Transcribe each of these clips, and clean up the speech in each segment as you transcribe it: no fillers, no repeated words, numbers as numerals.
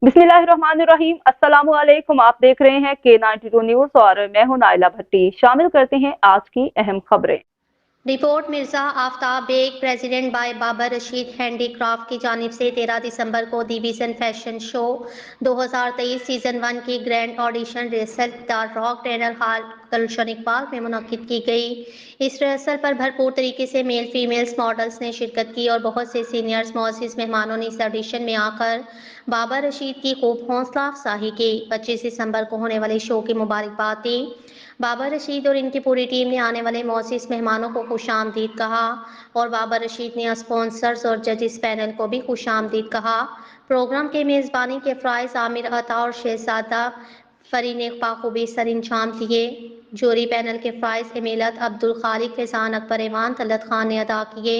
बिस्मिल्लाहिर्रहमानिर्रहीम। अस्सलाम वालेकुम। आप देख रहे हैं K92 न्यूज और मैं हूं नाइला भट्टी। शामिल करते हैं आज की अहम खबरें। Report Mirza Aftab Baig president by Babar Rashid handicraft की जानिब से 13 दिसंबर को डिवीजन फैशन शो 2023 सीजन 1 की grand audition rehearsal the rock trainer hall Gulshan Iqbal में मुनक्किद की गई। इस रिहर्सल पर भरपूर तरीके से मेल फीमेल्स मॉडल्स ने शिरकत की और बहुत से सीनियर्स मोअज़्ज़िज़ मेहमानों ने इस ऑडिशन में आकर बाबर रशीद की खूब हौसला अफजाई की। 25 दिसंबर को होने वाले शो की मुबारकबाद दी। बाबर रशीद और इनकी पूरी टीम ने आने वाले मोअज़्ज़िज़ मेहमानों को खुशामदीद कहा और बाबर रशीद ने स्पॉन्सर्स और जजेस पैनल को भी खुशामदीद कहा। प्रोग्राम के मेज़बानी के फ़राइज़ आमिर अता और शहजादा फरी ने बाखूबी सर अंजाम दिए। जूरी पैनल के फ़राइज़ एमिलत अब्दुल खालिक फैज़ान अकबर ऐवान तलत खान ने अदा किए।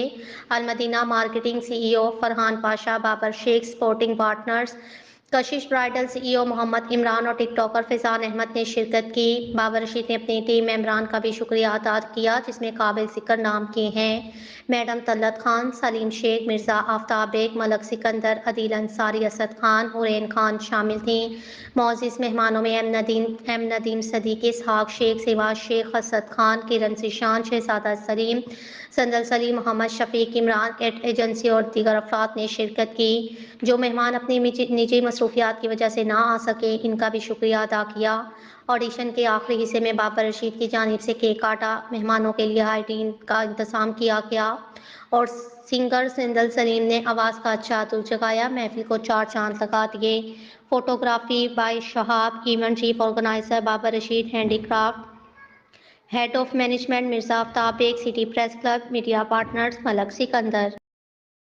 Almadina marketing CEO Farhan Pasha, Babar Shaikh sporting partners, Kashish bridal CEO Mohammad Imran और टिकटॉकर फैज़ान अहमद ने शिरकत की। बाबर रशीद ने अपनी टीम मेंबरान का भी शुक्रिया अदा किया जिसमें काबिल ज़िक्र नाम किए हैं मैडम तलत खान, सलीम शेख, मिर्ज़ा आफ्ताब बेग, मलक सिकंदर, अदील अंसारी, असद खान, हुरैन खान शामिल थीं। मोअज़्ज़िज़ मेहमानों में एम नदीम सदीक़, इसहाक शेख, सिवा शेख, असद खान, किरण सिशान, शहजादा सलीम, संदल सलीम, मोहम्मद शफीक, इमरान एजेंसी और दीगर अफराद ने शिरकत की। जो मेहमान अपनी निजी मसरूफियात की वजह से ना आ सके इनका भी शुक्रिया अदा किया। ऑडिशन के आखिरी हिस्से में बाबर रशीद की जानिब से केक काटा, मेहमानों के लिए हाइजीन का इंतजाम किया गया और सिंगर संदल सलीम ने आवाज़ का अच्छा अतुल जगाया। महफिल को 4 चांद लगा दिए। Photography by Shahab, event chief organiser Babar Rashid handicraft, head of management Mirza Aftab Baig, city press club, media partners Malik Sikandar.